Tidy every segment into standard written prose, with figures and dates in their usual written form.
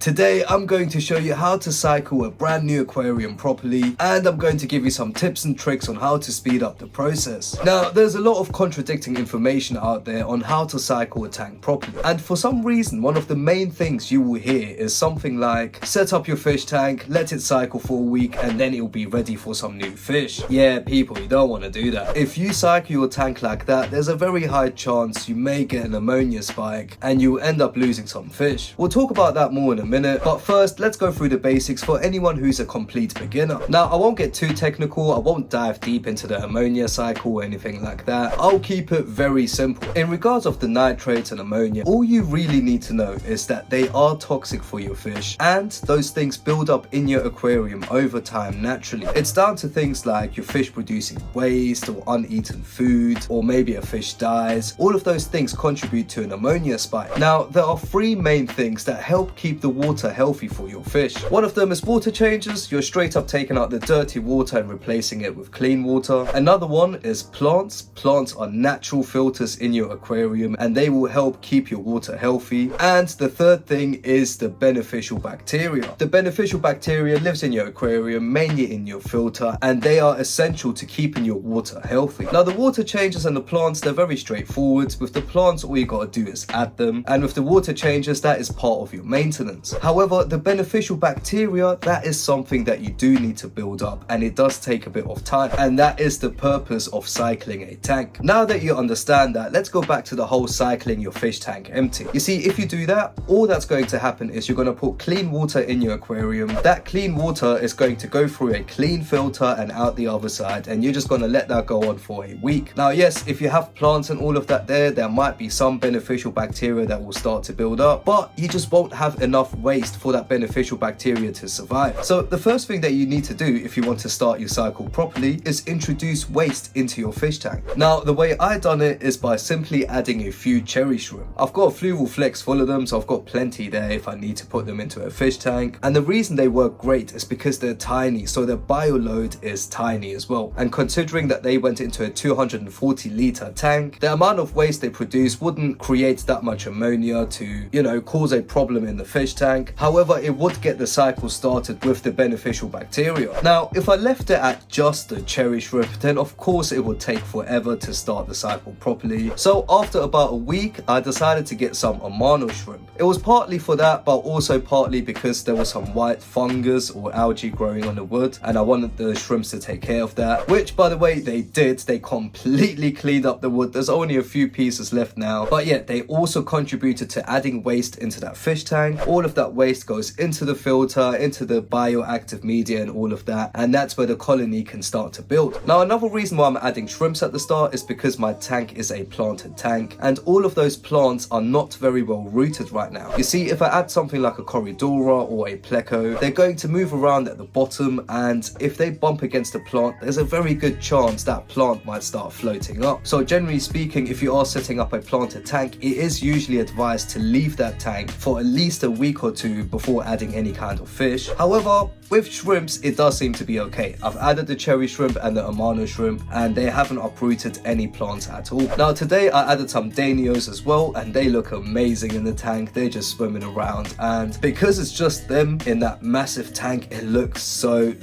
Today, I'm going to show you how to cycle a brand new aquarium properly, and I'm going to give you some tips and tricks on how to speed up the process. Now, there's a lot of contradicting information out there on how to cycle a tank properly, and for some reason, one of the main things you will hear is something like, set up your fish tank, let it cycle for a week, and then it'll be ready for some new fish. Yeah, people, you don't want to do that. If you cycle your tank like that, there's a very high chance you may get an ammonia spike, and you'll end up losing some fish. We'll talk about that more in a minute, but first let's go through the basics for anyone who's a complete beginner. Now, I won't get too technical, I won't dive deep into the ammonia cycle or anything like that. I'll keep it very simple. In regards of the nitrates and ammonia, all you really need to know is that they are toxic for your fish, and those things build up in your aquarium over time naturally. It's down to things like your fish producing waste or uneaten food, or maybe a fish dies. All of those things contribute to an ammonia spike. Now, there are three main things that help keep the water healthy for your fish. One of them is water changes. You're straight up taking out the dirty water and replacing it with clean water. Another one is plants. Plants are natural filters in your aquarium, and they will help keep your water healthy. And the third thing is the beneficial bacteria. The beneficial bacteria lives in your aquarium, mainly in your filter, and they are essential to keeping your water healthy. Now, the water changes and the plants, they're very straightforward. With the plants, all you gotta do is add them, and with the water changes, that is part of your maintenance. However, the beneficial bacteria, that is something that you do need to build up, and it does take a bit of time, and that is the purpose of cycling a tank. Now that you understand that, let's go back to the whole cycling your fish tank empty. You see, if you do that, all that's going to happen is you're going to put clean water in your aquarium. That clean water is going to go through a clean filter and out the other side, and you're just going to let that go on for a week. Now, yes, if you have plants and all of that there might be some beneficial bacteria that will start to build up, but you just won't have enough waste for that beneficial bacteria to survive. So the first thing that you need to do if you want to start your cycle properly is introduce waste into your fish tank. Now, the way I done it is by simply adding a few cherry shrimp. I've got a Fluval Flex full of them, so I've got plenty there if I need to put them into a fish tank. And the reason they work great is because they're tiny, so their bio load is tiny as well. And considering that they went into a 240 litre tank, the amount of waste they produce wouldn't create that much ammonia to, cause a problem in the fish tank. However, it would get the cycle started with the beneficial bacteria. Now, if I left it at just the cherry shrimp, then of course it would take forever to start the cycle properly. So after about a week, I decided to get some Amano shrimp. It was partly for that, but also partly because there was some white fungus or algae growing on the wood, and I wanted the shrimps to take care of that, which by the way they did. They completely cleaned up the wood. There's only a few pieces left now, but yeah, they also contributed to adding waste into that fish tank. All of that waste goes into the filter, into the bioactive media and all of that, and that's where the colony can start to build. Now, another reason why I'm adding shrimps at the start is because my tank is a planted tank, and all of those plants are not very well rooted right now. You see, if I add something like a Corydora or a Pleco, they're going to move around at the bottom, and if they bump against a plant, there's a very good chance that plant might start floating up. So generally speaking, if you are setting up a planted tank, it is usually advised to leave that tank for at least a week or two before adding any kind of fish. However, with shrimps, it does seem to be okay. I've added the cherry shrimp and the Amano shrimp, and they haven't uprooted any plants at all. Now, today I added some Danios as well, and they look amazing in the tank. They're just swimming around, and because it's just them in that massive tank, it looks so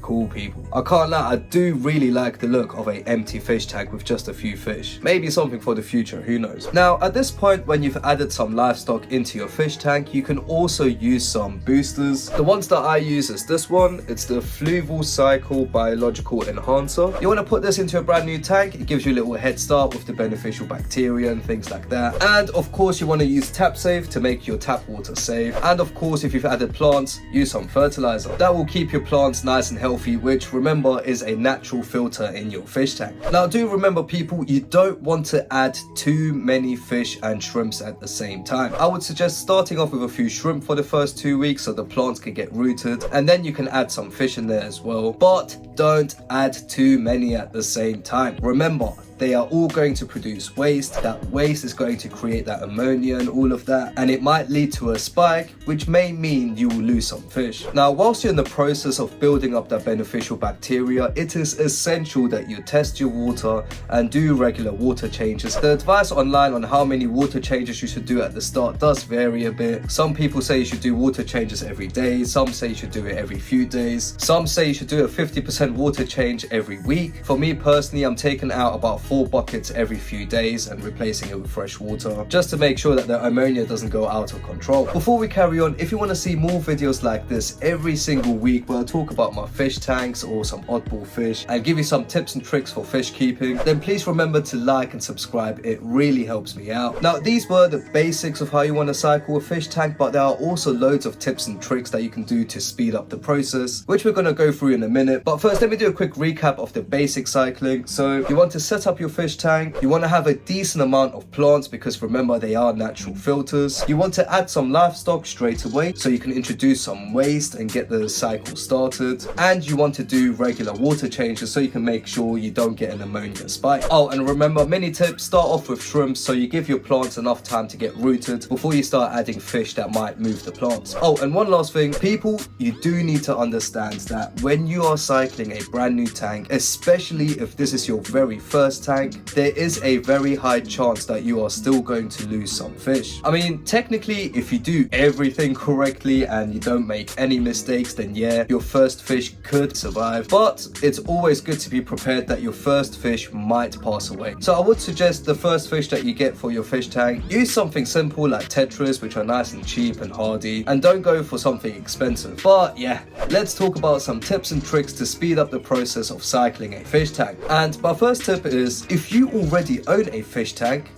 cool, people. I can't lie, I do really like the look of an empty fish tank with just a few fish. Maybe something for the future, who knows. Now, at this point, when you've added some livestock into your fish tank, you can also use some boosters. The ones that I use is this one. It's the Fluval Cycle Biological Enhancer. You want to put this into a brand new tank. It gives you a little head start with the beneficial bacteria and things like that. And of course, you want to use Tap Safe to make your tap water safe. And of course, if you've added plants, use some fertilizer. That will keep your plants nice and healthy, which remember is a natural filter in your fish tank. Now, do remember, people, you don't want to add too many fish and shrimps at the same time. I would suggest starting off with a few shrimp for the first 2 weeks so the plants can get rooted, and then you can add some fish in there as well, but don't add too many at the same time. Remember, they are all going to produce waste. That waste is going to create that ammonia and all of that, and it might lead to a spike, which may mean you will lose some fish. Now, whilst you're in the process of building up that beneficial bacteria, it is essential that you test your water and do regular water changes. The advice online on how many water changes you should do at the start does vary a bit. Some people say you should do water changes every day, some say you should do it every few days, some say you should do a 50% water change every week. For me personally, I'm taking out about 4 buckets every few days and replacing it with fresh water, just to make sure that the ammonia doesn't go out of control. Before we carry on, if you want to see more videos like this every single week where I talk about my fish tanks or some oddball fish and give you some tips and tricks for fish keeping, then please remember to like and subscribe. It really helps me out. Now, these were the basics of how you want to cycle a fish tank, but there are also loads of tips and tricks that you can do to speed up the process, which we're going to go through in a minute. But first, let me do a quick recap of the basic cycling. So you want to set up your fish tank, you want to have a decent amount of plants because remember, they are natural filters. You want to add some livestock straight away so you can introduce some waste and get the cycle started, and you want to do regular water changes so you can make sure you don't get an ammonia spike. Oh, and remember, mini tips: start off with shrimps so you give your plants enough time to get rooted before you start adding fish that might move the plants. Oh, and one last thing, people, you do need to understand that when you are cycling a brand new tank, especially if this is your very first tank, there is a very high chance that you are still going to lose some fish. I mean, technically, if you do everything correctly and you don't make any mistakes, then yeah, your first fish could survive, but it's always good to be prepared that your first fish might pass away. So I would suggest the first fish that you get for your fish tank, use something simple like tetras, which are nice and cheap and hardy, and don't go for something expensive. But yeah, let's talk about some tips and tricks to speed up the process of cycling a fish tank. And my first tip is, if you already own a fish tank,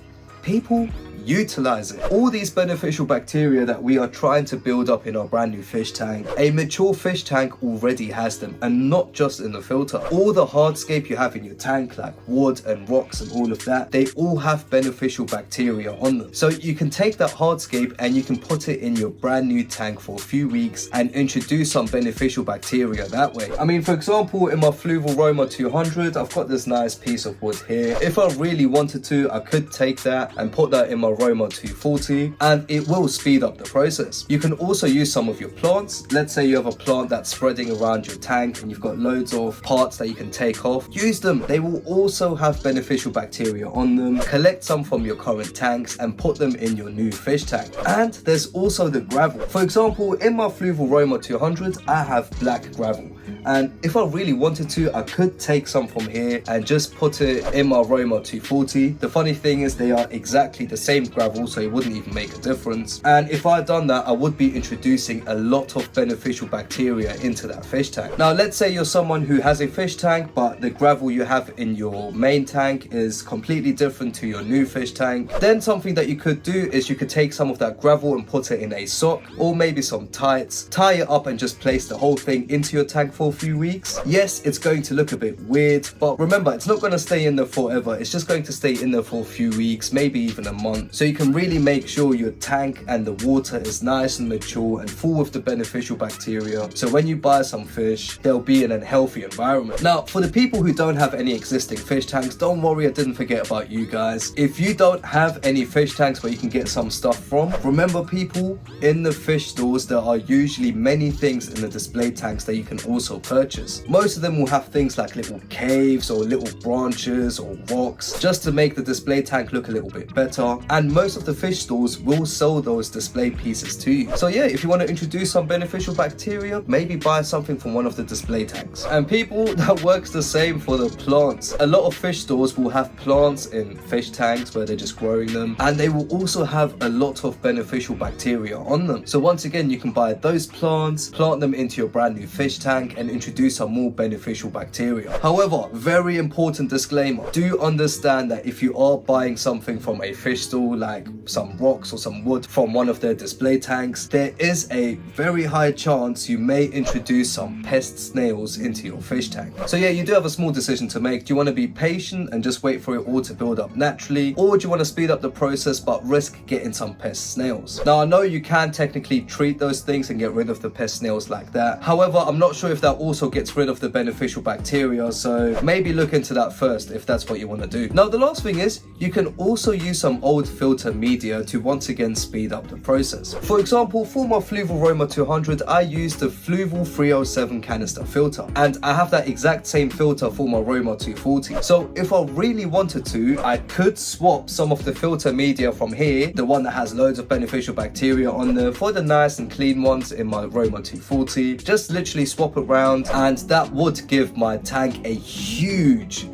people, utilize it. All these beneficial bacteria that we are trying to build up in our brand new fish tank, a mature fish tank already has them, and not just in the filter. All the hardscape you have in your tank, like wood and rocks and all of that, they all have beneficial bacteria on them. So you can take that hardscape and you can put it in your brand new tank for a few weeks and introduce some beneficial bacteria that way. I mean, for example, in my Fluval Roma 200, I've got this nice piece of wood here. If I really wanted to, I could take that and put that in my Roma 240 and it will speed up the process. You can also use some of your plants. Let's say you have a plant that's spreading around your tank and you've got loads of parts that you can take off. Use them. They will also have beneficial bacteria on them. Collect some from your current tanks and put them in your new fish tank. And there's also the gravel. For example, in my Fluval Roma 200, I have black gravel. And if I really wanted to, I could take some from here and just put it in my Roma 240. The funny thing is they are exactly the same gravel, so it wouldn't even make a difference. And if I had done that, I would be introducing a lot of beneficial bacteria into that fish tank. Now, let's say you're someone who has a fish tank, but the gravel you have in your main tank is completely different to your new fish tank. Then something that you could do is you could take some of that gravel and put it in a sock or maybe some tights, tie it up and just place the whole thing into your tank for a few weeks. Yes, it's going to look a bit weird, but remember, it's not going to stay in there forever. It's just going to stay in there for a few weeks, maybe even a month. So you can really make sure your tank and the water is nice and mature and full of the beneficial bacteria. So when you buy some fish, they'll be in a healthy environment. Now, for the people who don't have any existing fish tanks, don't worry, I didn't forget about you guys. If you don't have any fish tanks where you can get some stuff from, remember people, in the fish stores, there are usually many things in the display tanks that you can also purchase. Most of them will have things like little caves or little branches or rocks just to make the display tank look a little bit better, and most of the fish stores will sell those display pieces to you. So yeah, if you want to introduce some beneficial bacteria, maybe buy something from one of the display tanks. And people, that works the same for the plants. A lot of fish stores will have plants in fish tanks where they're just growing them, and they will also have a lot of beneficial bacteria on them. So once again, you can buy those plants, plant them into your brand new fish tank and introduce some more beneficial bacteria. However, very important disclaimer, do understand that if you are buying something from a fish store, like some rocks or some wood from one of their display tanks, there is a very high chance you may introduce some pest snails into your fish tank. So yeah, you do have a small decision to make. Do you want to be patient and just wait for it all to build up naturally, or do you want to speed up the process but risk getting some pest snails? Now, I know you can technically treat those things and get rid of the pest snails like that. However, I'm not sure if that that also gets rid of the beneficial bacteria, so maybe look into that first if that's what you want to do. Now the last thing is, you can also use some old filter media to once again speed up the process. For example, for my Fluval Roma 200, I used the Fluval 307 canister filter, and I have that exact same filter for my Roma 240. So if I really wanted to, I could swap some of the filter media from here, the one that has loads of beneficial bacteria on there, for the nice and clean ones in my Roma 240. Just literally swap it around, and that would give my tank a huge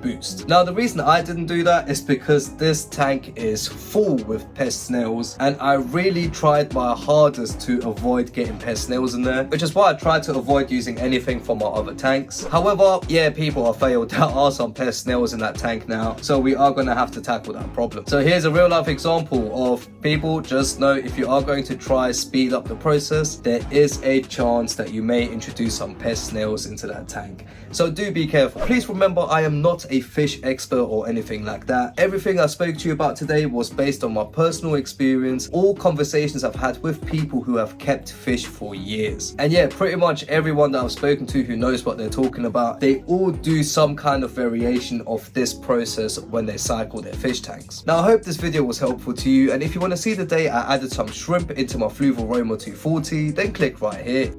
boost. Now the reason I didn't do that is because this tank is full with pest snails, and I really tried my hardest to avoid getting pest snails in there, which is why I tried to avoid using anything from my other tanks. However, yeah, people, I failed. There are some pest snails in that tank now, so we are going to have to tackle that problem. So here's a real life example of people. Just know, if you are going to try speed up the process, there is a chance that you may introduce some pest snails into that tank. So do be careful. Please remember, I am not a fish expert or anything like that. Everything I spoke to you about today was based on my personal experience, all conversations I've had with people who have kept fish for years. And yeah, pretty much everyone that I've spoken to who knows what they're talking about, they all do some kind of variation of this process when they cycle their fish tanks. Now I hope this video was helpful to you, and if you want to see the day I added some shrimp into my Fluval Roma 240, then click right here.